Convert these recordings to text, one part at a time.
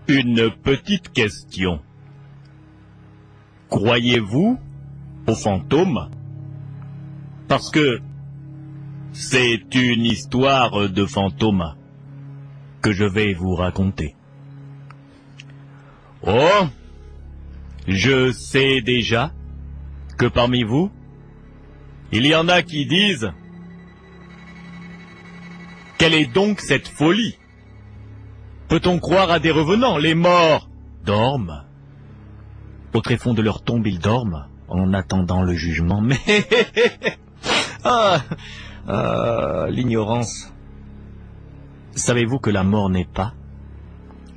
Une petite question. Croyez-vous aux fantômes? Parce que c'est une histoire de fantômes que je vais vous raconter. Oh, je sais déjà que parmi vous, il y en a qui disent: quelle est donc cette folie? Peut-on croire à des revenants? Les morts dorment. Au tréfonds de leur tombe, ils dorment en attendant le jugement. Mais l'ignorance. Savez-vous que la mort n'est pas?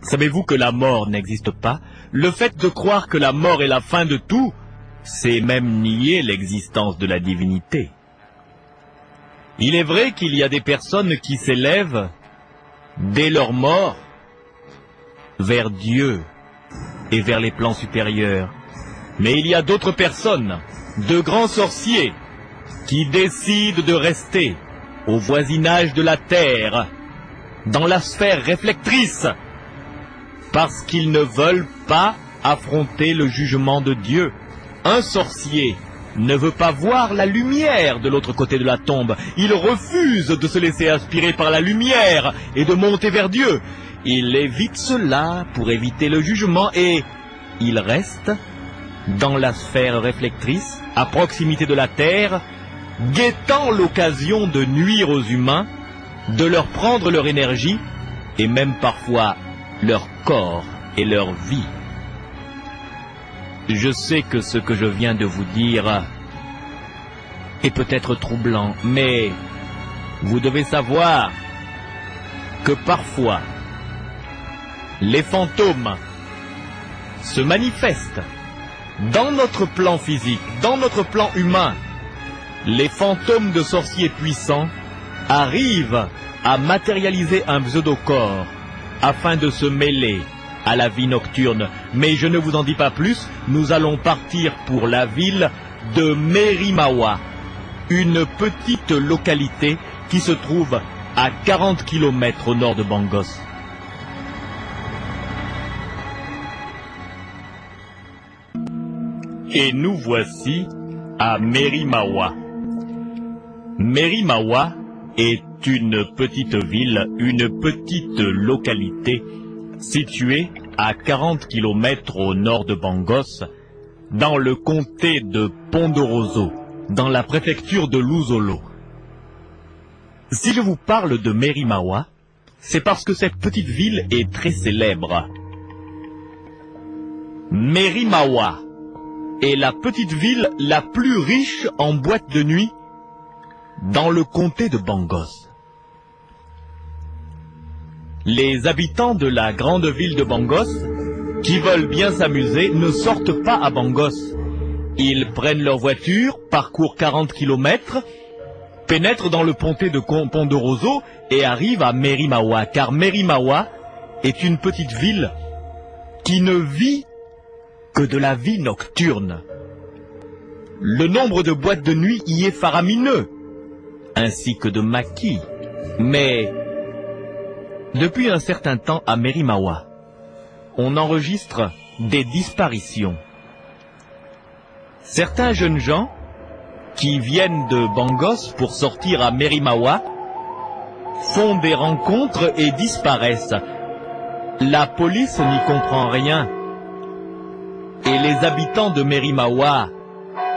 Savez-vous que la mort n'existe pas? Le fait de croire que la mort est la fin de tout, c'est même nier l'existence de la divinité. Il est vrai qu'il y a des personnes qui s'élèvent, dès leur mort, vers Dieu et vers les plans supérieurs. Mais il y a d'autres personnes, de grands sorciers, qui décident de rester au voisinage de la terre, dans la sphère réflectrice, parce qu'ils ne veulent pas affronter le jugement de Dieu. Un sorcier ne veut pas voir la lumière de l'autre côté de la tombe. Il refuse de se laisser aspirer par la lumière et de monter vers Dieu. Il évite cela pour éviter le jugement et il reste dans la sphère réflectrice, à proximité de la terre, guettant l'occasion de nuire aux humains, de leur prendre leur énergie et même parfois leur corps et leur vie. Je sais que ce que je viens de vous dire est peut-être troublant, mais vous devez savoir que parfois les fantômes se manifestent dans notre plan physique, dans notre plan humain. Les fantômes de sorciers puissants arrivent à matérialiser un pseudo-corps afin de se mêler à la vie nocturne. Mais je ne vous en dis pas plus, nous allons partir pour la ville de Merimawa, une petite localité qui se trouve à 40 km au nord de Bangos. Et nous voici à Merimawa. Merimawa est une petite ville, une petite localité située à 40 km au nord de Bangos, dans le comté de Pondoroso, dans la préfecture de Luzolo. Si je vous parle de Merimawa, c'est parce que cette petite ville est très célèbre. Merimawa est la petite ville la plus riche en boîtes de nuit dans le comté de Bangos. Les habitants de la grande ville de Bangos, qui veulent bien s'amuser, ne sortent pas à Bangos. Ils prennent leur voiture, parcourent 40 km, pénètrent dans le comté de Pondoroso et arrivent à Merimawa, car Merimawa est une petite ville qui ne vit que de la vie nocturne. Le nombre de boîtes de nuit y est faramineux, ainsi que de maquis. Mais depuis un certain temps à Merimawa, on enregistre des disparitions. Certains jeunes gens qui viennent de Bangos pour sortir à Merimawa font des rencontres et disparaissent. La police n'y comprend rien. Et les habitants de Merimawa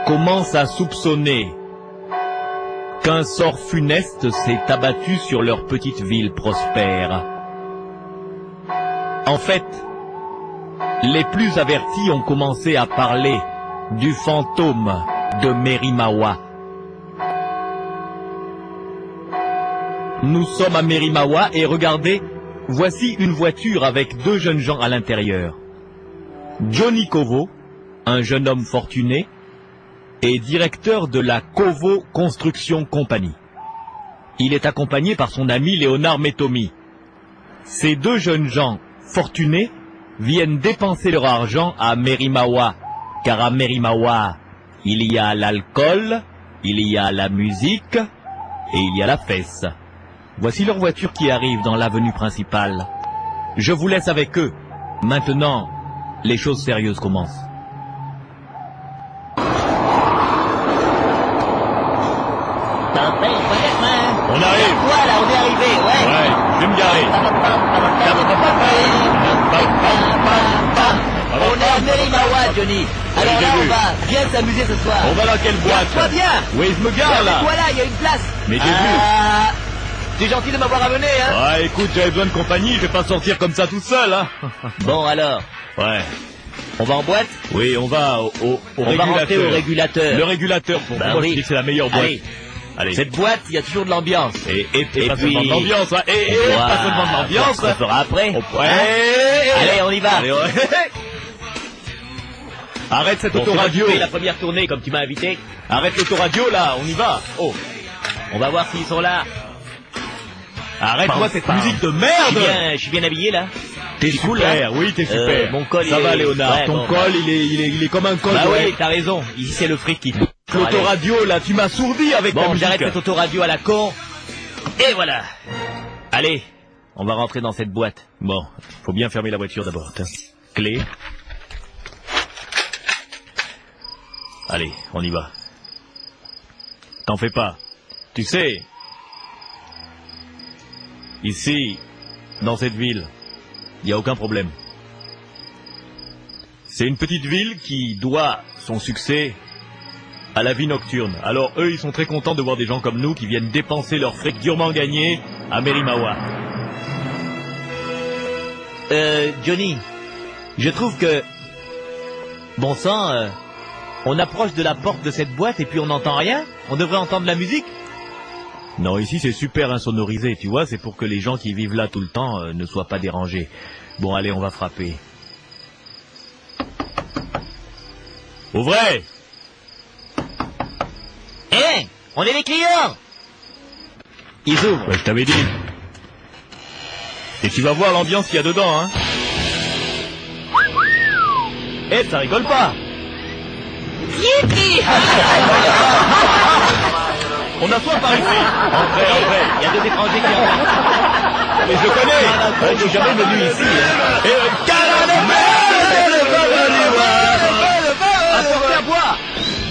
commencent à soupçonner qu'un sort funeste s'est abattu sur leur petite ville prospère. En fait, les plus avertis ont commencé à parler du fantôme de Merimawa. Nous sommes à Merimawa et regardez, voici une voiture avec deux jeunes gens à l'intérieur. Johnny Kovo, un jeune homme fortuné, est directeur de la Kovo Construction Company. Il est accompagné par son ami Léonard Metomi. Ces deux jeunes gens fortunés viennent dépenser leur argent à Merimawa, car à Merimawa, il y a l'alcool, il y a la musique et il y a la fesse. Voici leur voiture qui arrive dans l'avenue principale. Je vous laisse avec eux Maintenant, les choses sérieuses commencent. On arrive. Voilà, on est arrivé, ouais. Ouais, je vais me garer. On est à Merimawa, Johnny. Alors là, on va bien s'amuser ce soir. On va dans quelle boîte? Toi bien. Oui, je me gare là. Voilà, il y a une place. Mais j'ai vu. C'est gentil de m'avoir amené, hein. Ouais, écoute, j'avais besoin de compagnie, je vais pas sortir comme ça tout seul, hein. Bon, alors, Ouais. on va en boîte. Oui, on va au On va rentrer au régulateur. Le régulateur, pour Bah moi, oui. je dis que c'est la meilleure boîte. Allez. Allez. Cette boîte, il y a toujours de l'ambiance. Et pas puis- seulement de l'ambiance, hein. Et pas seulement de l'ambiance. On fera après. Allez, on y va. Allez, ouais. Arrête cette Bon, autoradio. c'est la première tournée, comme tu m'as invité. Arrête l'autoradio, là, on y va. Oh. On va voir s'ils sont là. Arrête-moi cette musique de Je merde. suis bien habillé, là. T'es cool, super, hein. oui, t'es super. Mon col, ça il va, est- Léonard. Ouais, Ton bon, col, il est comme un col. Bah ouais. oui, t'as raison. Ici, c'est le fric qui... L'autoradio, là, tu m'as sourdi avec ta Bon, musique. j'arrête cette autoradio à la con. Et voilà. Allez, on va rentrer dans cette boîte. Bon, faut bien fermer la voiture d'abord. Tiens. Clé. Allez, on y va. T'en fais pas. Tu sais, ici, dans cette ville, il n'y a aucun problème. C'est une petite ville qui doit son succès à la vie nocturne. Alors eux, ils sont très contents de voir des gens comme nous qui viennent dépenser leur fric durement gagné à Merimawa. Johnny, je trouve que... Bon sang, on approche de la porte de cette boîte et puis on n'entend rien. On devrait entendre la musique. Non, ici c'est super insonorisé, tu vois, c'est pour que les gens qui vivent là tout le temps ne soient pas dérangés. Bon, allez, on va frapper. Ouvrez! Hé, on est les clients. Ils ouvrent. Ouais, je t'avais dit. Et tu vas voir l'ambiance qu'il y a dedans, hein. Eh, ça rigole pas. On a soif par ici. Entrez, entrez. Il y a deux étrangers qui entrent. Mais je connais. Je suis jamais venu ici. Hein. Et Apportez à boire.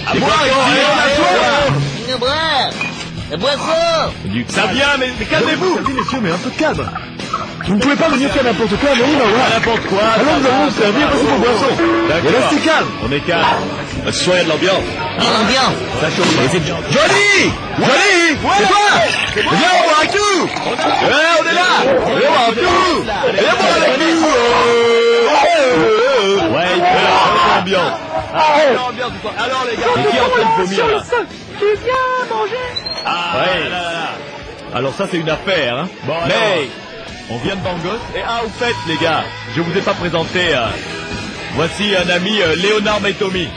à boire ici, on a soif. Une boire. La boisson. Ça vient, mais calmez-vous. Messieurs, mais un peu de calme. Vous ne pouvez pas venir faire n'importe quoi, mais oui, Pas n'importe quoi. alors nous allons vous servir aussi vos boissons. Et D'accord. restez calme. On est calme. Soyez de l'ambiance. L'ambiance. Ça chauffe. Et c'est Johnny! Johnny! C'est toi! Viens, on boit avec nous! Ouais, on est là. Viens boire avec nous! Viens boire avec nous! Ouais, il fait l'ambiance. L'ambiance, quoi. Alors les gars, et qui est en train de vomir là? Tu viens manger. Ah, ouais. Là. Alors ça c'est une affaire, hein. Bon, mais on vient de Bangos. Et au fait les gars, je vous ai pas présenté. Voici un ami, Léonard Maitomi.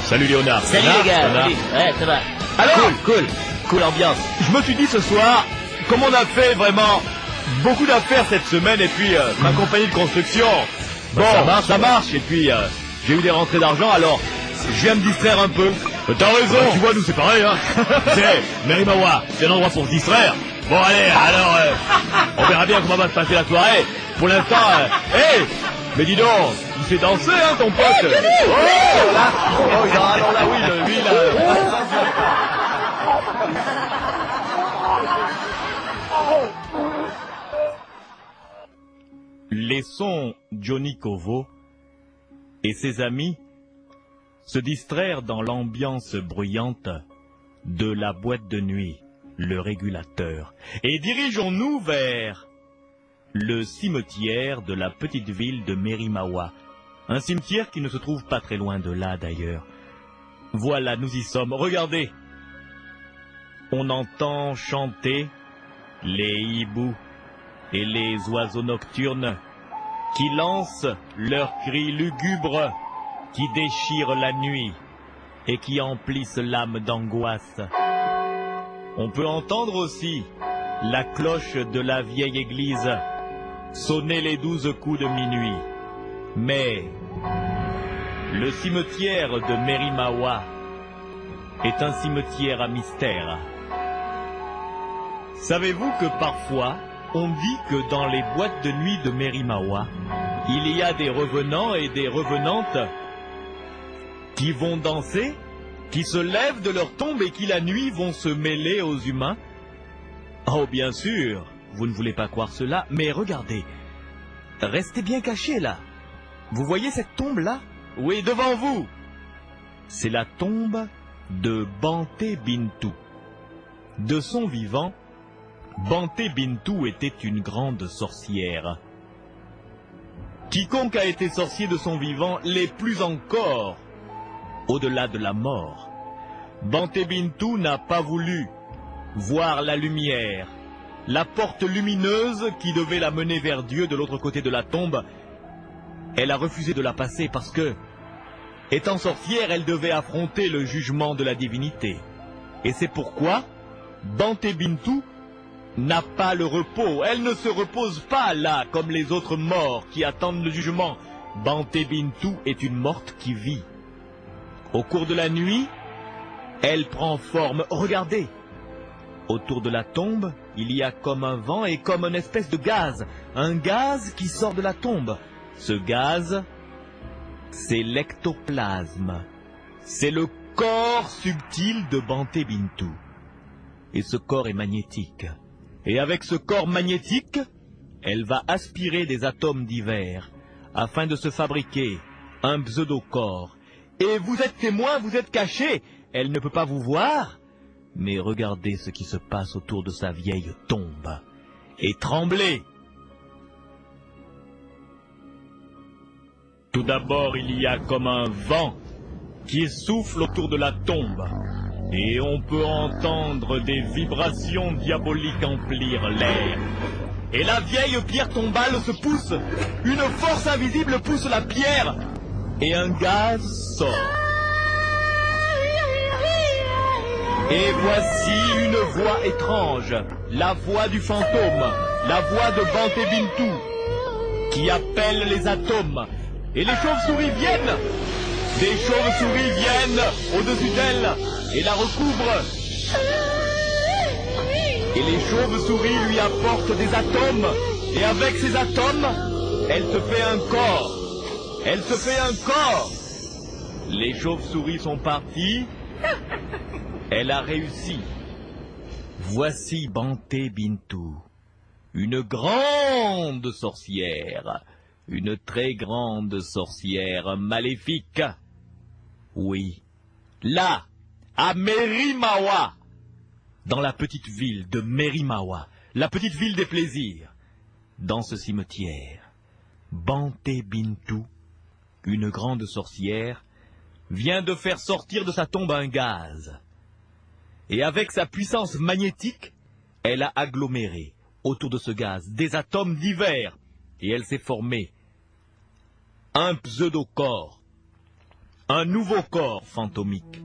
Salut Léonard. Salut Léonard, les gars. Léonard. Salut. Ouais, ça va. Alors, Cool ambiance. je me suis dit ce soir, comme on a fait vraiment beaucoup d'affaires cette semaine et puis ma compagnie de construction, bon, ça marche et puis j'ai eu des rentrées d'argent, alors je viens me distraire un peu. T'as raison. Tu vois, nous c'est pareil, hein. C'est Merimawa, c'est un endroit pour se distraire. Bon allez, alors on verra bien comment va se passer la soirée. Pour l'instant, mais dis donc, il s'est dansé, hein, ton pote. Oh, là, alors là, oui, lui, là. Laissons Johnny Kovo et ses amis se distraire dans l'ambiance bruyante de la boîte de nuit, le régulateur, et dirigeons-nous vers le cimetière de la petite ville de Merimawa, un cimetière qui ne se trouve pas très loin de là d'ailleurs. Voilà, nous y sommes, regardez, on entend chanter les hiboux et les oiseaux nocturnes qui lancent leurs cris lugubres, qui déchirent la nuit et qui emplissent l'âme d'angoisse. On peut entendre aussi la cloche de la vieille église sonner les 12 coups de minuit. Mais le cimetière de Merimawa est un cimetière à mystère. Savez-vous que parfois, on dit que dans les boîtes de nuit de Merimawa, il y a des revenants et des revenantes qui vont danser, qui se lèvent de leur tombe et qui la nuit vont se mêler aux humains. Oh, bien sûr, vous ne voulez pas croire cela, mais regardez, restez bien cachés là. Vous voyez cette tombe-là? Oui, devant vous. C'est la tombe de Banté Bintou. De son vivant, Banté Bintou était une grande sorcière. Quiconque a été sorcier de son vivant l'est plus encore, au-delà de la mort. Banté Bintou n'a pas voulu voir la lumière, la porte lumineuse qui devait la mener vers Dieu de l'autre côté de la tombe. Elle a refusé de la passer parce que, étant sorcière, elle devait affronter le jugement de la divinité. Et c'est pourquoi Banté Bintou n'a pas le repos. Elle ne se repose pas là comme les autres morts qui attendent le jugement. Banté Bintou est une morte qui vit. Au cours de la nuit, elle prend forme. Regardez, autour de la tombe, il y a comme un vent et comme une espèce de gaz. Un gaz qui sort de la tombe. Ce gaz, c'est l'ectoplasme. C'est le corps subtil de Banté Bintou. Et ce corps est magnétique. Et avec ce corps magnétique, elle va aspirer des atomes divers afin de se fabriquer un pseudo-corps. Et vous êtes témoin, vous êtes caché. Elle ne peut pas vous voir. Mais regardez ce qui se passe autour de sa vieille tombe. Et tremblez. Tout d'abord, il y a comme un vent qui souffle autour de la tombe. Et on peut entendre des vibrations diaboliques emplir l'air. Et la vieille pierre tombale se pousse. Une force invisible pousse la pierre. Et un gaz sort. Et voici une voix étrange. La voix du fantôme. La voix de Banté Bintou. Qui appelle les atomes. Et les chauves-souris viennent. Des chauves-souris viennent au-dessus d'elle et la recouvrent. Et les chauves-souris lui apportent des atomes. Et avec ces atomes, elle se fait un corps. Elle se fait un corps. Les chauves-souris sont parties. Elle a réussi. Voici Banté Bintou, une grande sorcière. Une très grande sorcière maléfique. Oui, là, à Merimawa, dans la petite ville de Merimawa, la petite ville des plaisirs, dans ce cimetière, Banté Bintou, une grande sorcière, vient de faire sortir de sa tombe un gaz. Et avec sa puissance magnétique, elle a aggloméré autour de ce gaz des atomes divers. Et elle s'est formée un pseudo-corps, un nouveau corps fantomique.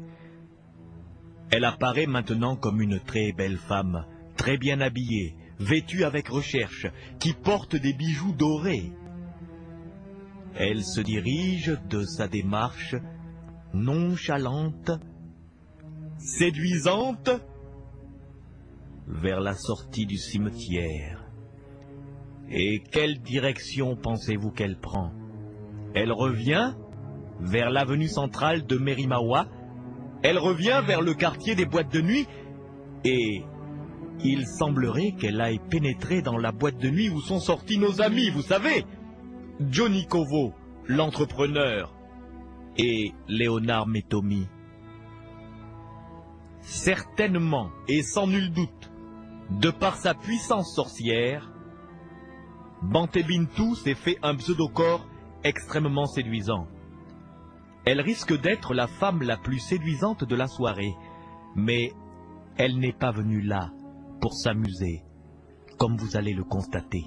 Elle apparaît maintenant comme une très belle femme, très bien habillée, vêtue avec recherche, qui porte des bijoux dorés. Elle se dirige de sa démarche nonchalante, séduisante, vers la sortie du cimetière. Et quelle direction pensez-vous qu'elle prend? Elle revient vers l'avenue centrale de Merimawa. Elle revient vers le quartier des boîtes de nuit. Et il semblerait qu'elle aille pénétrer dans la boîte de nuit où sont sortis nos amis, vous savez. Johnny Kovo, l'entrepreneur, et Léonard Metomi. Certainement, et sans nul doute, de par sa puissance sorcière, Banté Bintou s'est fait un pseudo-corps extrêmement séduisant. Elle risque d'être la femme la plus séduisante de la soirée, mais elle n'est pas venue là pour s'amuser, comme vous allez le constater.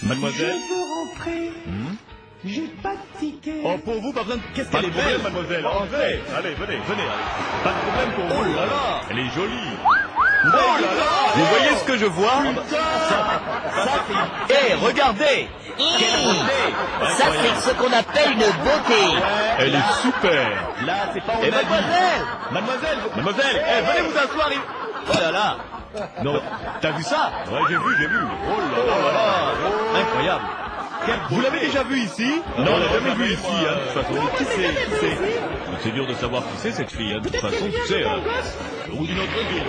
Mademoiselle, Je veux rentrer. J'ai pas de ticket. Oh, pour vous, pas besoin de... Qu'est-ce Pas qu'elle de est belle, problème, mademoiselle. Entrez. Allez, venez, allez. Pas de problème pour vous. Oh là là. Elle est jolie. Oh là là. Vous voyez ce que je vois? Eh, regardez. Quelle beauté. Ça, c'est ce qu'on appelle une beauté. Elle est super. Là, c'est pas... Et mademoiselle. Mademoiselle, venez vous asseoir. Oh là là. Non, t'as vu ça? Ouais, j'ai vu. Oh là là. Incroyable. Vous l'avez déjà vu ici? Non, on l'a jamais vu ici, hein, de toute façon. Qui c'est? C'est dur de savoir qui c'est cette fille, hein. De toute façon, tu sais, ou d'une autre ville.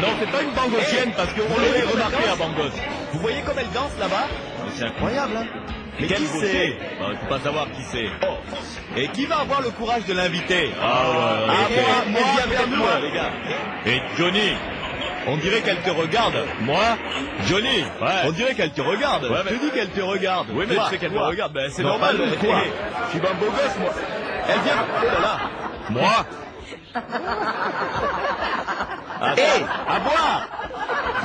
Non, c'est pas une bangosienne parce qu'on l'aurait remarqué à Bangos. Vous voyez comme elle danse là-bas? Mais c'est incroyable, hein. Mais Quelle qui beauté. c'est? Il faut pas savoir qui c'est. Oh. Et qui va avoir le courage de l'inviter? Ah ouais. Moi, viens vers nous, les gars. Et Johnny. On dirait qu'elle te regarde. Moi? Johnny? Ouais. On dirait qu'elle te regarde. Ouais, mais- Je te dis qu'elle te regarde. Oui, mais Toi, tu sais qu'elle me toi. regarde. Ben, c'est Non, normal. pas nous, toi. Je suis un beau gosse, moi. Elle vient... Oh là là. Moi? Eh, À boire.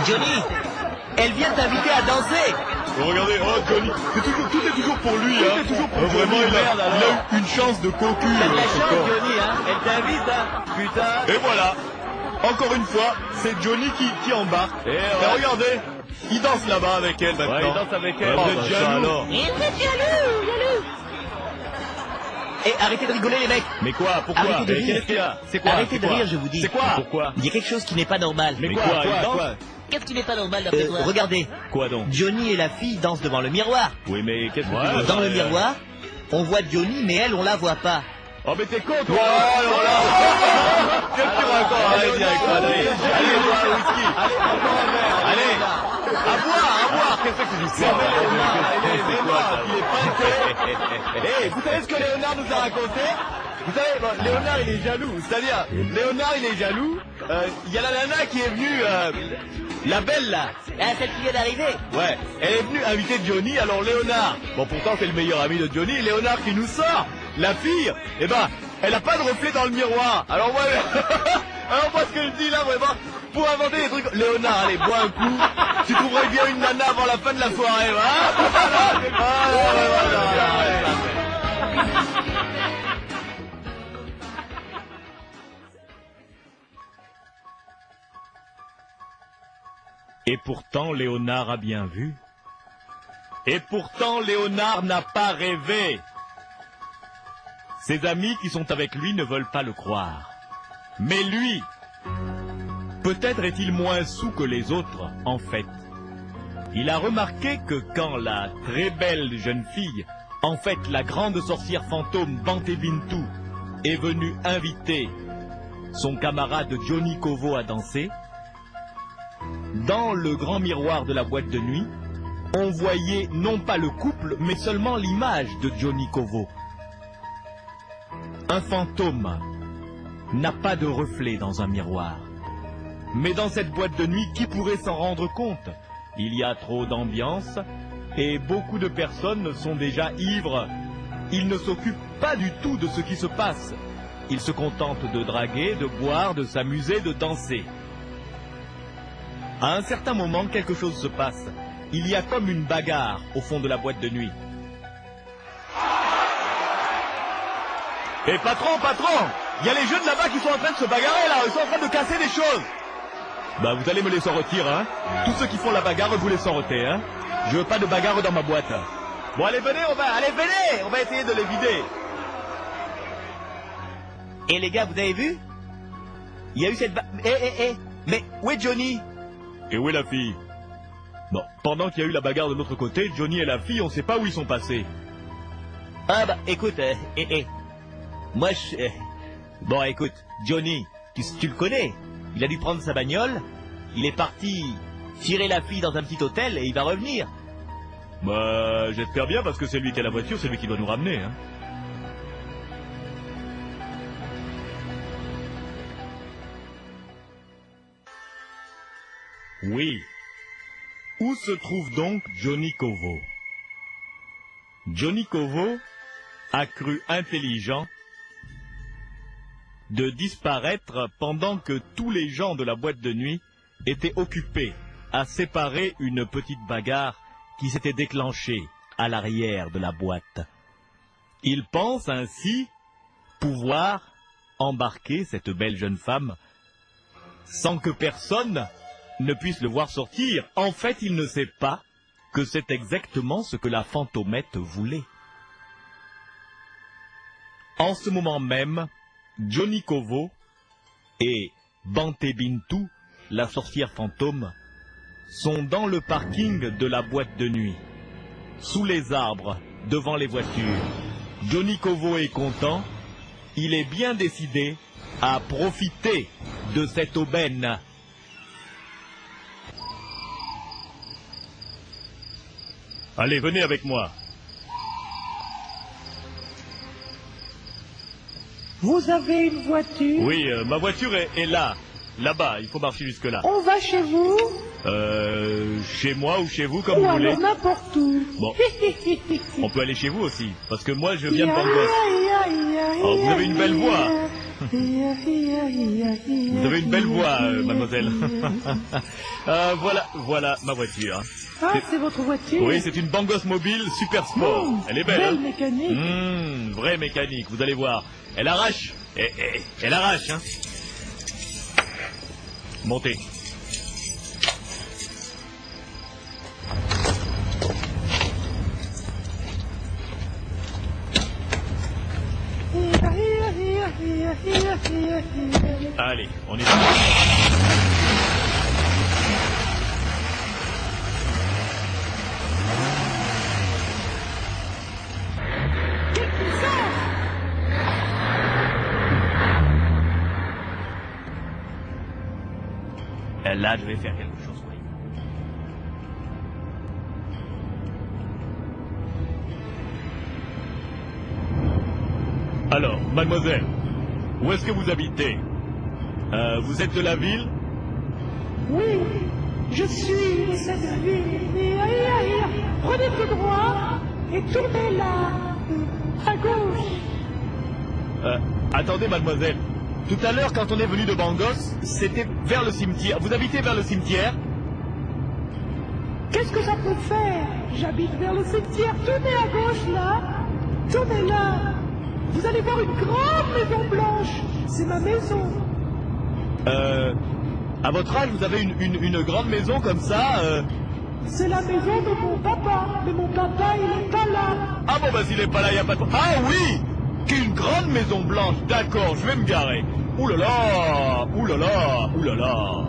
Johnny, elle vient t'inviter à danser. Regardez, oh Johnny. Tout est toujours pour lui, hein. Tout est toujours pour Vraiment, Johnny, il a merde, alors. eu une chance de cocu. T'as de la ce chance, corps. Johnny, hein. Elle t'invite, hein. Putain. Et voilà. Encore une fois, c'est Johnny qui embarque. Et ouais. Et regardez, il danse là-bas avec elle maintenant. Ouais, il danse avec elle. Oh, Vous êtes bah, ça jaloux. alors. Il est jaloux. Eh, arrêtez de rigoler, les mecs. Mais quoi? Pourquoi? Arrêtez de Mais rire. qu'est-ce qu'il y a? C'est quoi? Arrêtez C'est de quoi? rire, je vous dis. C'est quoi? Pourquoi? Il y a quelque chose qui n'est pas normal. Mais quoi, quoi? il Quoi? danse Quoi? Qu'est-ce qui n'est pas normal d'après toi? Regardez, Quoi donc? Johnny et la fille dansent devant le miroir. Oui, mais qu'est-ce que Ouais, tu veux? Dans le miroir, on voit Johnny, mais elle, on la voit pas. Oh mais t'es con toi! Oh là là! Qu'est-ce que tu racontes? Allez, direct, allez, bois un whisky! Allez, encore un verre! Allez! À boire! Qu'est-ce que tu dis? C'est Léonard, il est pinté! Eh, vous savez ce que Léonard nous a raconté? Vous savez, bon, Léonard il est jaloux, c'est-à-dire, Léonard il est jaloux, il y a la nana qui est venue, la belle là, Ah, celle qui vient d'arriver. ouais, elle est venue inviter Johnny, alors Léonard, bon pourtant c'est le meilleur ami de Johnny, Léonard qui nous sort, la fille, eh ben, elle a pas de reflet dans le miroir, alors moi, alors moi ce que je dis là vraiment, pour inventer des trucs, Léonard, allez, bois un coup, tu trouverais bien une nana avant la fin de la soirée, hein? Et pourtant, Léonard a bien vu. Et pourtant, Léonard n'a pas rêvé. Ses amis qui sont avec lui ne veulent pas le croire. Mais lui, Peut-être est-il moins saoul que les autres, en fait. Il a remarqué que quand la très belle jeune fille, en fait la grande sorcière fantôme Bante Bintou, est venue inviter son camarade Johnny Kovo à danser, dans le grand miroir de la boîte de nuit, on voyait non pas le couple, mais seulement l'image de Johnny Kovo. Un fantôme n'a pas de reflet dans un miroir. Mais dans cette boîte de nuit, qui pourrait s'en rendre compte? Il y a trop d'ambiance et beaucoup de personnes sont déjà ivres. Ils ne s'occupent pas du tout de ce qui se passe. Ils se contentent de draguer, de boire, de s'amuser, de danser. À un certain moment, quelque chose se passe. Il y a comme une bagarre au fond de la boîte de nuit. et patron, il y a les jeunes là-bas qui sont en train de se bagarrer là, ils sont en train de casser des choses. Bah vous allez me laisser en retirer, hein. Tous ceux qui font la bagarre, vous les en retirer, hein. Je veux pas de bagarre dans ma boîte. Bon allez venez, on va essayer de les vider. Et les gars, vous avez vu? Il y a eu cette... Mais où est Johnny? Et où est la fille? Bon, pendant qu'il y a eu la bagarre de l'autre côté, Johnny et la fille, on sait pas où ils sont passés. Ah bah, écoute, moi je... Bon, écoute, Johnny, tu le connais. Il a dû prendre sa bagnole, il est parti tirer la fille dans un petit hôtel et il va revenir. Bah, j'espère bien parce que c'est lui qui a la voiture, c'est lui qui doit nous ramener, hein. Oui. Où se trouve donc Johnny Kovo? Johnny Kovo a cru intelligent de disparaître pendant que tous les gens de la boîte de nuit étaient occupés à séparer une petite bagarre qui s'était déclenchée à l'arrière de la boîte. Il pense ainsi pouvoir embarquer cette belle jeune femme sans que personne ne puisse le voir sortir. En fait, il ne sait pas que c'est exactement ce que la fantomette voulait. En ce moment même, Johnny Kovo et Bante Bintou, la sorcière fantôme, sont dans le parking de la boîte de nuit, sous les arbres, devant les voitures. Johnny Kovo est content, il est bien décidé à profiter de cette aubaine. Allez, venez avec moi. Vous avez une voiture? Oui, ma voiture est là, là-bas, il faut marcher jusque-là. On va chez vous? Chez moi ou chez vous, comme vous voulez. Ou alors n'importe où. Bon, on peut aller chez vous aussi, parce que moi je viens de Bangos. Oh, vous avez une belle voix. Vous avez une belle voix, mademoiselle. Voilà ma voiture. Ah, c'est votre voiture? Oui, c'est une Bangos mobile super sport. Elle est belle. Belle mécanique. Vraie mécanique, vous allez voir. Elle arrache. Elle arrache, hein. Montez. Allez, on y va. Là, je vais faire quelque chose, oui. Alors, mademoiselle, où est-ce que vous habitez? Vous êtes de la ville? Oui, je suis de cette ville. Prenez tout droit et tournez là, à gauche. Attendez, mademoiselle. Tout à l'heure, quand on est venu de Bangos, c'était vers le cimetière. Vous habitez vers le cimetière? Qu'est-ce que ça peut faire? J'habite vers le cimetière. Tournez à gauche, là. Tournez là. Vous allez voir une grande maison blanche. C'est ma maison. À votre âge, vous avez une grande maison comme ça C'est la maison de mon papa. Mais mon papa, il n'est pas là. Ah bon, bah s'il n'est pas là, il n'y a pas de... Ah oui! Une grande maison blanche, d'accord, je vais me garer. Ouh là là, ouh là là, ouh là là.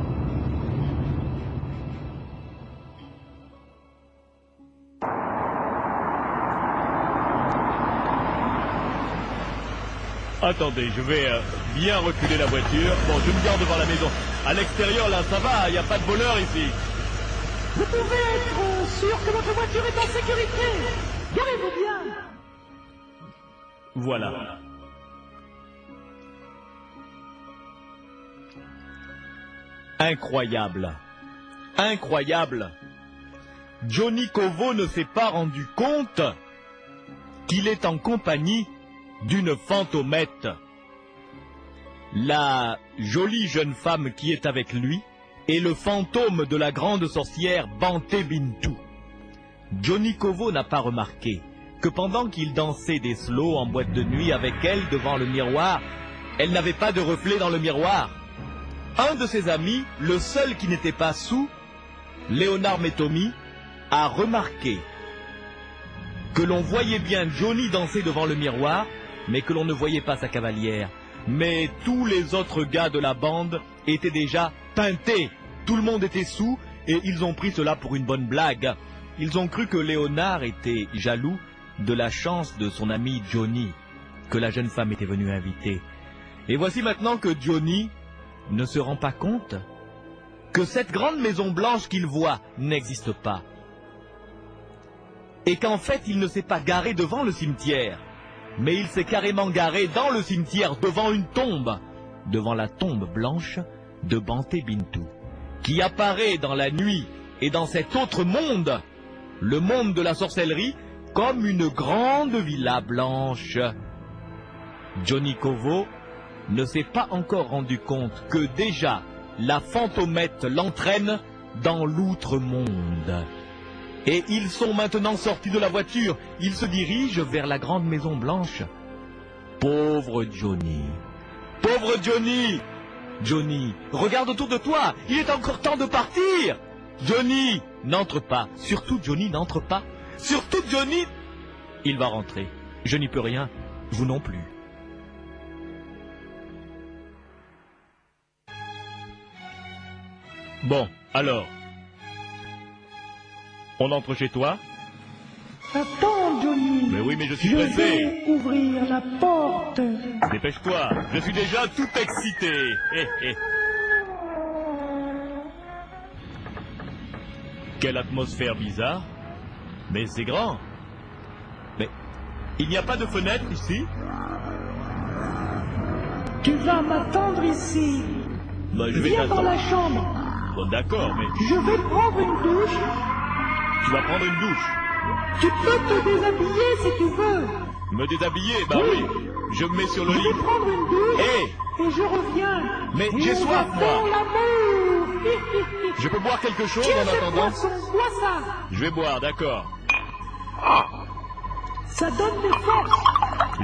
Attendez, je vais bien reculer la voiture. Bon, je me garde devant la maison. À l'extérieur, là, ça va, il n'y a pas de voleurs ici. Vous pouvez être sûr que votre voiture est en sécurité. Garez-vous bien. Voilà. Incroyable. Incroyable. Johnny Kovo ne s'est pas rendu compte qu'il est en compagnie d'une fantomette. La jolie jeune femme qui est avec lui est le fantôme de la grande sorcière Bante Bintou. Johnny Kovo n'a pas remarqué que pendant qu'il dansait des slows en boîte de nuit avec elle devant le miroir, elle n'avait pas de reflet dans le miroir. Un de ses amis, le seul qui n'était pas saoul, Léonard Metomi, a remarqué que l'on voyait bien Johnny danser devant le miroir, mais que l'on ne voyait pas sa cavalière. Mais tous les autres gars de la bande étaient déjà peintés. Tout le monde était saoul et ils ont pris cela pour une bonne blague. Ils ont cru que Léonard était jaloux de la chance de son ami Johnny, que la jeune femme était venue inviter. Et voici maintenant que Johnny ne se rend pas compte que cette grande maison blanche qu'il voit n'existe pas. Et qu'en fait, il ne s'est pas garé devant le cimetière, mais il s'est carrément garé dans le cimetière devant une tombe, devant la tombe blanche de Bante Bintou, qui apparaît dans la nuit et dans cet autre monde, le monde de la sorcellerie, comme une grande villa blanche. Johnny Kovo ne s'est pas encore rendu compte que déjà la fantomette l'entraîne dans l'outre-monde. Et ils sont maintenant sortis de la voiture. Ils se dirigent vers la grande maison blanche. Pauvre Johnny. Pauvre Johnny! Johnny, regarde autour de toi. Il est encore temps de partir. Johnny, n'entre pas. Surtout Johnny, n'entre pas. Surtout Johnny. Il va rentrer. Je n'y peux rien. Vous non plus. Bon, alors. On entre chez toi? Attends, Johnny. Mais oui, mais je suis Je pressé. vais ouvrir la porte. Dépêche-toi, je suis déjà tout excité. Hé, hé. Quelle atmosphère bizarre. Mais c'est grand. Mais il n'y a pas de fenêtre ici? Tu vas m'attendre ici. Bah, je vais Viens dans t'attendre. la chambre. Bon, d'accord, mais Je vais prendre une douche. tu vas prendre une douche. Tu peux te déshabiller si tu veux. Me déshabiller? Bah oui. Je me mets sur le Je vais lit. prendre une douche Hé, et je reviens. Mais Et j'ai on soif, va moi. faire l'amour. je peux boire quelque chose Tiens en cette attendant? boisson, bois ça. Je vais boire, d'accord. Ça donne des forces.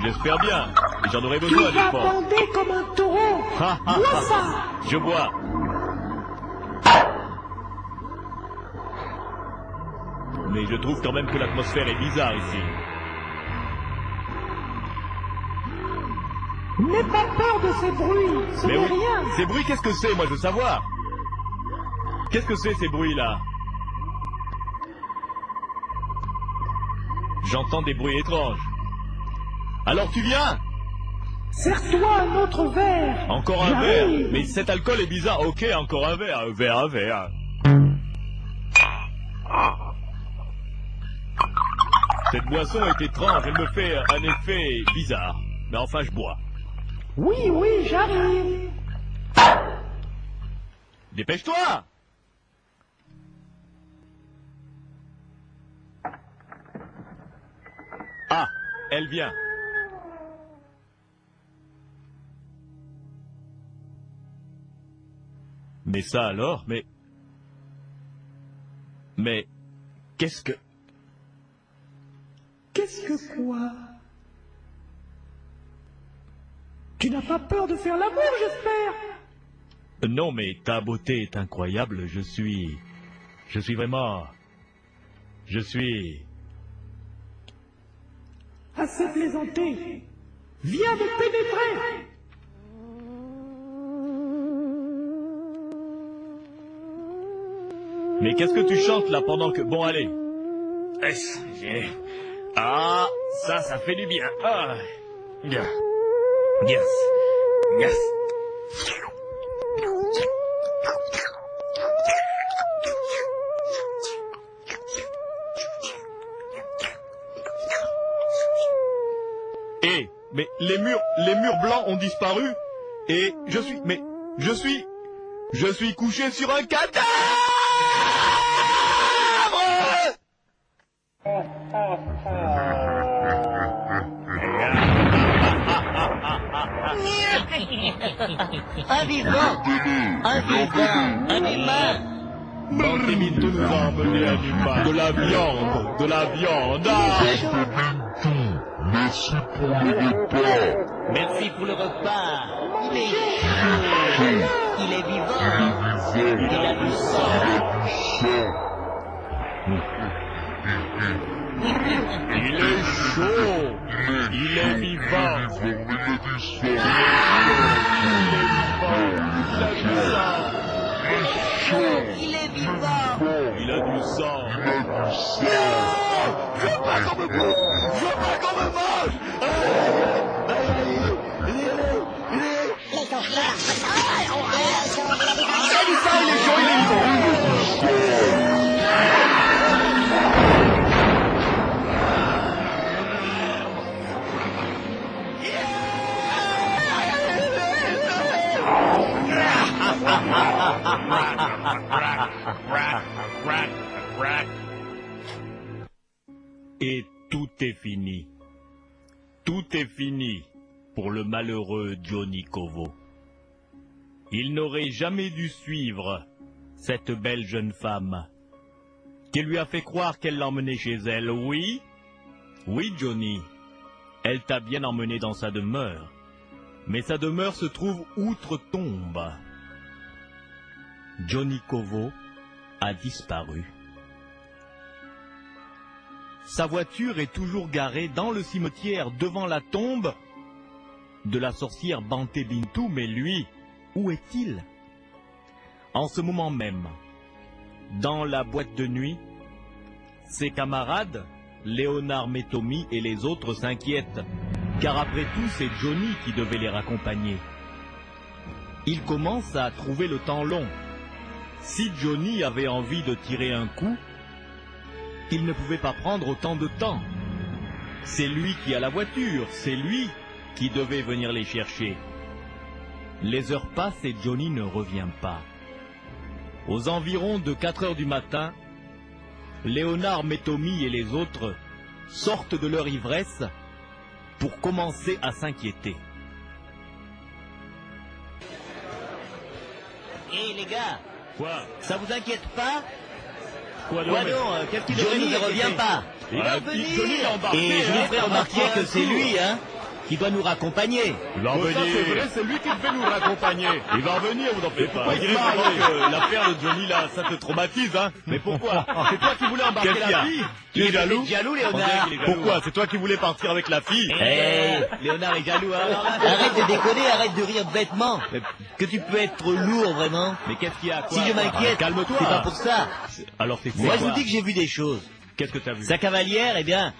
J'espère bien. Et j'en aurai Tu besoin des vas forces. bander comme un taureau. Bois ça. Je bois. Mais je trouve quand même que l'atmosphère est bizarre ici. N'aie pas peur de ces bruits. Ce Mais n'est oui, rien. ces bruits, qu'est-ce que c'est? Moi, je veux savoir. Qu'est-ce que c'est, ces bruits-là? J'entends des bruits étranges. Alors tu viens? Serre-toi un autre verre. Encore un verre? J'arrive. Mais cet alcool est bizarre. Ok, encore un verre. Un verre, un verre. Cette boisson est étrange. Elle me fait un effet bizarre. Mais enfin, je bois. Oui, oui, j'arrive. Dépêche-toi! Ah, elle vient. Mais ça alors, mais, qu'est-ce que... Qu'est-ce que quoi? Tu n'as pas peur de faire l'amour, j'espère? Non, mais ta beauté est incroyable, je suis vraiment... Je suis... Assez plaisanté. Viens me pénétrer. Mais qu'est-ce que tu chantes là pendant que... Bon, allez. Ah, ça fait du bien. Ah. Yes. Yes. Eh, mais les murs blancs ont disparu et je suis couché sur un cadavre. Un vivant, un humain. Mantemito nous a emmené animal. De la viande. Ah. Merci pour le repas. Il est chaud. Il est vivant. Il a du sang. Il est chaud. Il est vivant. Il est vivant. Il a du sang. Et tout est fini. Tout est fini pour le malheureux Johnny Covo. Il n'aurait jamais dû suivre cette belle jeune femme qui lui a fait croire qu'elle l'emmenait chez elle, oui? Oui, Johnny. Elle t'a bien emmené dans sa demeure. Mais sa demeure se trouve outre-tombe. Johnny Kovo a disparu. Sa voiture est toujours garée dans le cimetière devant la tombe de la sorcière Bante Bintou, mais lui, où est-il? En ce moment même, dans la boîte de nuit, ses camarades, Léonard Metomi et les autres s'inquiètent, car après tout, c'est Johnny qui devait les raccompagner. Ils commencent à trouver le temps long. Si Johnny avait envie de tirer un coup, il ne pouvait pas prendre autant de temps. C'est lui qui a la voiture, c'est lui qui devait venir les chercher. Les heures passent et Johnny ne revient pas. Aux environs de 4 heures du matin, Léonard Metomi et les autres sortent de leur ivresse pour commencer à s'inquiéter. Hé les gars, Quoi? ça vous inquiète pas? Quoi Quoi donc, qu'est-ce qu'il Johnny ne revient pas. Il va venir. Johnny l'a embarqué, Et je vous hein. ferai remarquer que c'est lui, hein, qui doit nous raccompagner. Il va Ça, venir. c'est vrai, c'est lui qui devait nous raccompagner. Il va revenir, vous en faites pas. pourquoi On il dirait parle, vraiment que l'affaire de Johnny là, ça te traumatise, hein. Mais pourquoi? C'est toi qui voulais embarquer Qu'est-ce qu'il y la a? fille. Tu es jaloux? Vous êtes jaloux, On dirait Léonard? qu'il est jaloux. Pourquoi? C'est toi qui voulais partir avec la fille? Léonard est jaloux, hein. Arrête de déconner, arrête de rire bêtement. Que tu peux être lourd, vraiment. Mais qu'est-ce qu'il y a? Quoi? Si je m'inquiète, Calme-toi. c'est pas pour ça. Alors c'est Moi, quoi? je vous dis que j'ai vu des choses. Qu'est-ce que t'as vu? Sa cavalière, eh bien,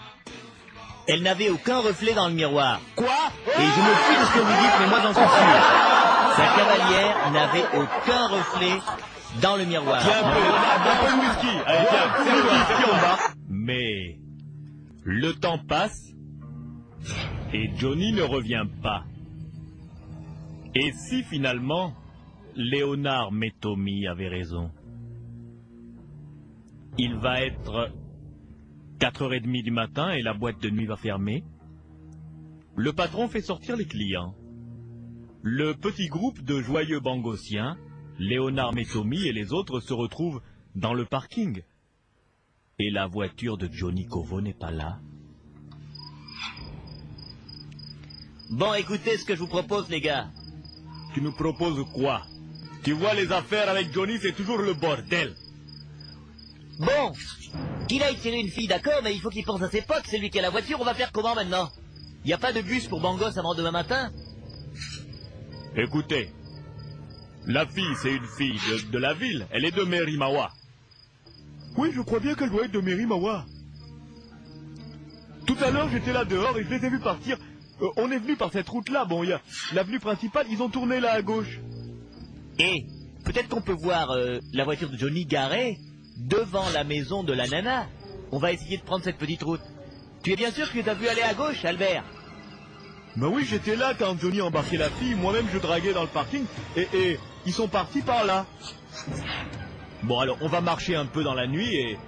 elle n'avait aucun reflet dans le miroir. Quoi? Et je me fie de ce que vous dites, mais moi j'en suis sûr. Sa cavalière n'avait aucun reflet dans le miroir. Tiens un peu de whisky. Allez, tiens, c'est le whisky en bas. Mais le temps passe et Johnny ne revient pas. Et si finalement Léonard Metomi avait raison? Il va être 4h30 du matin et la boîte de nuit va fermer. Le patron fait sortir les clients. Le petit groupe de joyeux bangossiens, Léonard Metomi et les autres se retrouvent dans le parking. Et la voiture de Johnny Kovo n'est pas là. Bon, écoutez ce que je vous propose, les gars. Tu nous proposes quoi? Tu vois, les affaires avec Johnny, c'est toujours le bordel. Bon, qu'il aille tirer une fille, d'accord, mais il faut qu'il pense à ses potes, c'est lui qui a la voiture, on va faire comment maintenant? Il n'y a pas de bus pour Bangos avant demain matin? Écoutez, la fille, c'est une fille de la ville. Elle est de Merimawa. Oui, je crois bien qu'elle doit être de Merimawa. Tout à l'heure, j'étais là dehors et je les ai vus partir. On est venu par cette route-là. Bon, il y a l'avenue principale, ils ont tourné là à gauche. Et peut-être qu'on peut voir la voiture de Johnny garée devant la maison de la nana. On va essayer de prendre cette petite route. Tu es bien sûr que tu as vu aller à gauche, Albert? Ben oui, j'étais là quand Johnny embarquait la fille. Moi-même, je draguais dans le parking. Et ils sont partis par là. Bon, alors, on va marcher un peu dans la nuit et...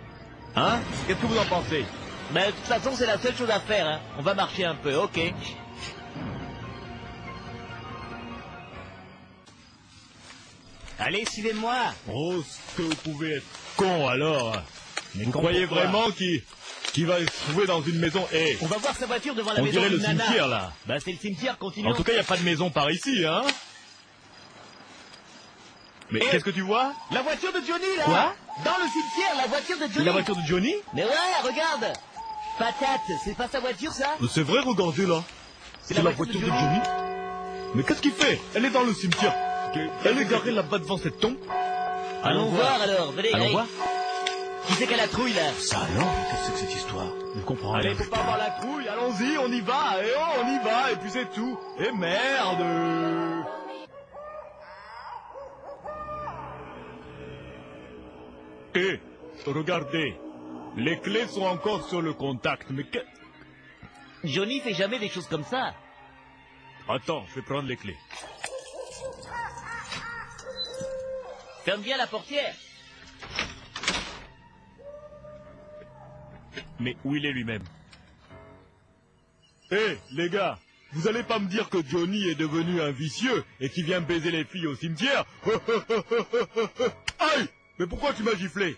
Hein? Qu'est-ce que vous en pensez? Ben, de toute façon, c'est la seule chose à faire, hein. On va marcher un peu, ok. Allez, suivez-moi. Oh, ce que vous pouvez être con, alors. Mais vous croyez pourquoi? vraiment qu'il va se trouver dans une maison? Eh, On va voir sa voiture devant la on maison dirait de le nana. cimetière, là. Ben, c'est le cimetière, continuons. En tout cas, il n'y a pas de maison par ici, hein? Mais Eh, qu'est-ce que tu vois? La voiture de Johnny, là. Quoi? Dans le cimetière, la voiture de Johnny. La voiture de Johnny? Mais ouais, regarde. Patate, c'est pas sa voiture, ça? C'est vrai, regardez, là. C'est la voiture de Johnny? Mais qu'est-ce qu'il fait? Elle est dans le cimetière. Elle est garée là-bas devant cette tombe. Allons voir alors, venez, Allons allez. voir. Qui c'est qu'elle a trouille, là? Ça alors? Qu'est-ce que c'est que cette histoire? Je comprends. Allez, faut pas avoir la trouille, allons-y, on y va, et oh, on y va, et puis c'est tout. Et merde! Eh, regardez, les clés sont encore sur le contact, mais que... Johnny fait jamais des choses comme ça. Attends, je vais prendre les clés. Ferme bien la portière. Mais où il est lui-même? Eh, les gars, vous allez pas me dire que Johnny est devenu un vicieux et qu'il vient baiser les filles au cimetière? Aïe! Mais pourquoi tu m'as giflé?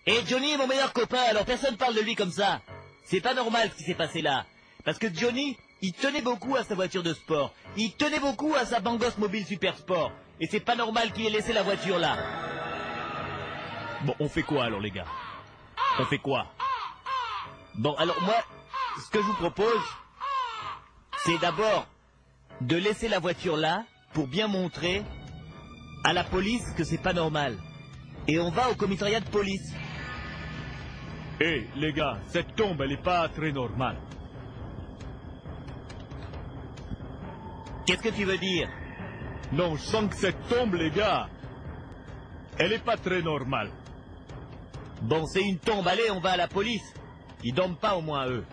Et Johnny est mon meilleur copain, alors personne parle de lui comme ça. C'est pas normal ce qui s'est passé là. Parce que Johnny, il tenait beaucoup à sa voiture de sport. Il tenait beaucoup à sa Bangos Mobile Super Sport. Et c'est pas normal qu'il ait laissé la voiture là. Bon, on fait quoi alors les gars? On fait quoi? Bon, alors moi, ce que je vous propose, c'est d'abord de laisser la voiture là pour bien montrer à la police que c'est pas normal. Et on va au commissariat de police. Eh les gars, cette tombe elle est pas très normale. Qu'est-ce que tu veux dire? Non, je sens que cette tombe les gars, elle est pas très normale. Bon, c'est une tombe, allez, on va à la police. Ils dorment pas au moins eux.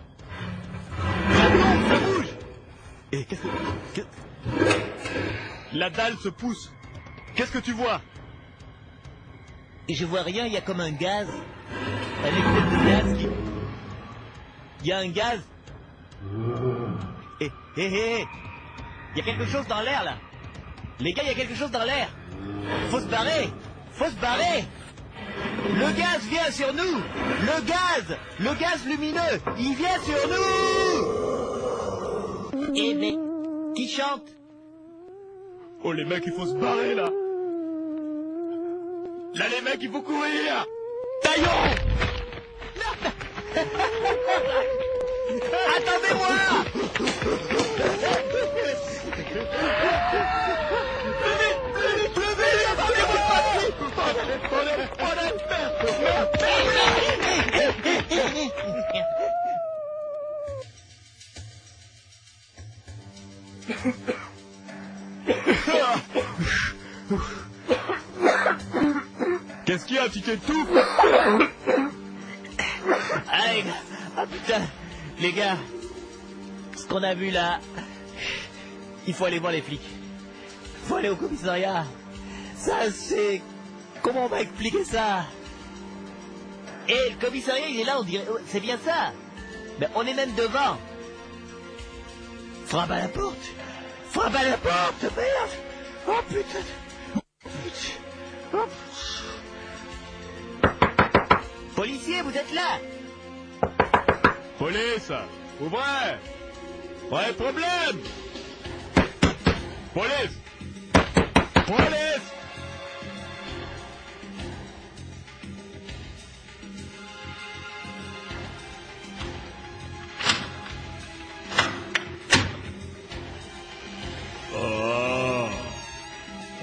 La tombe, ça bouge! Et qu'est-ce que... La dalle se pousse. Qu'est-ce que tu vois? Je vois rien, il y a comme un gaz. Un espèce de gaz qui... Il y a un gaz. Il y a quelque chose dans l'air là. Les gars, il y a quelque chose dans l'air. Faut se barrer. Faut se barrer. Le gaz vient sur nous. Le gaz lumineux, il vient sur nous. Et mais qui chante? Oh les mecs, il faut se barrer là. Là les mecs, il faut courir. Taillons. Attendez-moi. Qu'est-ce qu'il y a, tu t'étouffes? Ah putain, les gars, ce qu'on a vu là, il faut aller voir les flics. Il faut aller au commissariat. Ça c'est... Comment on va expliquer ça? Et le commissariat il est là, on dirait... C'est bien ça. Mais on est même devant. Frappe à la porte. Frappe à la porte, merde. Oh putain. Oh. Policier, vous êtes là? Police, ouvrez. Ouais, problème. Police. Police.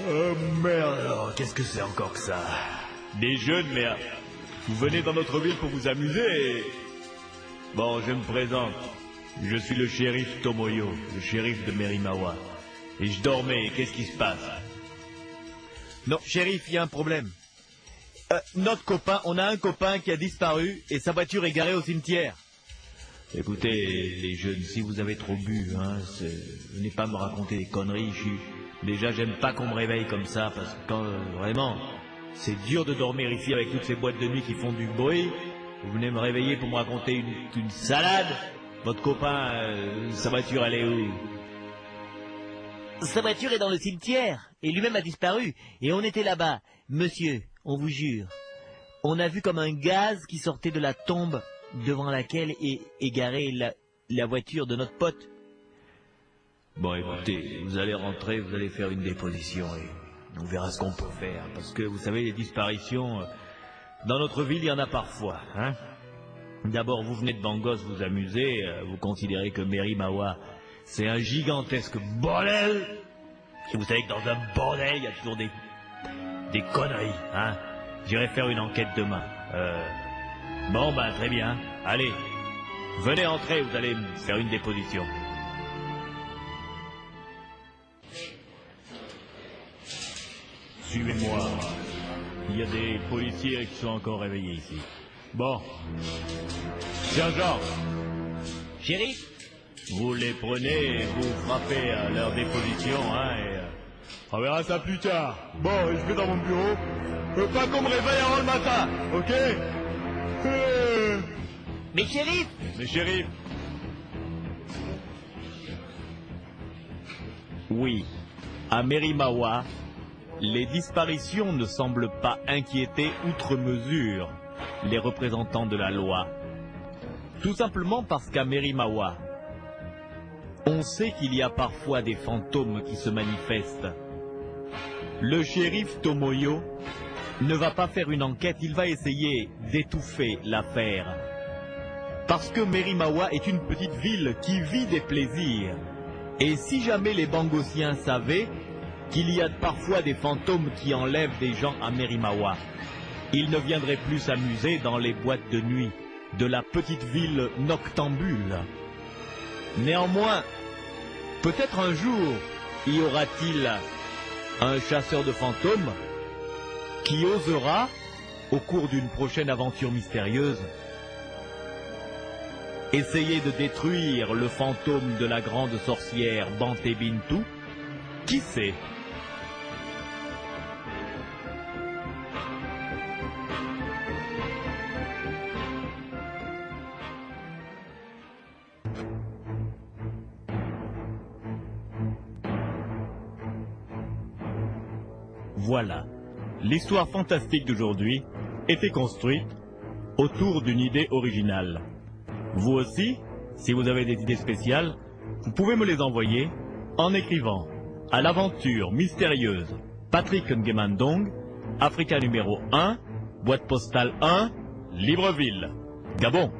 Oh merde, alors, qu'est-ce que c'est encore que ça? Des jeunes, mais vous venez dans notre ville pour vous amuser et... Bon, je me présente. Je suis le shérif Tomoyo, le shérif de Merimawa. Et je dormais, qu'est-ce qui se passe? Non, shérif, il y a un problème. Notre copain, on a un copain qui a disparu et sa voiture est garée au cimetière. Écoutez, les jeunes, si vous avez trop bu, hein, venez pas me raconter des conneries. Déjà, j'aime pas qu'on me réveille comme ça, parce que quand, vraiment, c'est dur de dormir ici avec toutes ces boîtes de nuit qui font du bruit. Vous venez me réveiller pour me raconter une salade. Votre copain, sa voiture, elle est où? Sa voiture est dans le cimetière, et lui-même a disparu, et on était là-bas. Monsieur, on vous jure, on a vu comme un gaz qui sortait de la tombe devant laquelle est égarée la voiture de notre pote. Bon, écoutez, vous allez rentrer, vous allez faire une déposition, et on verra ce qu'on peut faire. Parce que, vous savez, les disparitions, dans notre ville, il y en a parfois, hein. D'abord, vous venez de Bangos vous amuser, vous considérez que Merimawa, c'est un gigantesque bordel. Et vous savez que dans un bordel, il y a toujours des conneries, hein. J'irai faire une enquête demain. Bon, ben, très bien. Allez, venez entrer, vous allez faire une déposition. Suivez-moi. Il y a des policiers qui sont encore réveillés ici. Bon. Sergent. Shérif, Vous les prenez et vous frappez à leur déposition, hein, et... On verra ça plus tard. Bon, je vais dans mon bureau. Pas qu'on me réveille avant le matin, ok? mais shérif, Mais shérif. Oui, à Merimawa, les disparitions ne semblent pas inquiéter outre mesure les représentants de la loi. Tout simplement parce qu'à Merimawa, on sait qu'il y a parfois des fantômes qui se manifestent. Le shérif Tomoyo ne va pas faire une enquête, il va essayer d'étouffer l'affaire. Parce que Merimawa est une petite ville qui vit des plaisirs. Et si jamais les Bangosiens savaient qu'il y a parfois des fantômes qui enlèvent des gens à Merimawa, ils ne viendraient plus s'amuser dans les boîtes de nuit de la petite ville noctambule. Néanmoins, peut-être un jour, y aura-t-il un chasseur de fantômes qui osera, au cours d'une prochaine aventure mystérieuse, essayer de détruire le fantôme de la grande sorcière Bante Bintou? Qui sait? Voilà, l'histoire fantastique d'aujourd'hui était construite autour d'une idée originale. Vous aussi, si vous avez des idées spéciales, vous pouvez me les envoyer en écrivant à l'aventure mystérieuse Patrick Nguemandong, Africa numéro 1, boîte postale 1, Libreville, Gabon.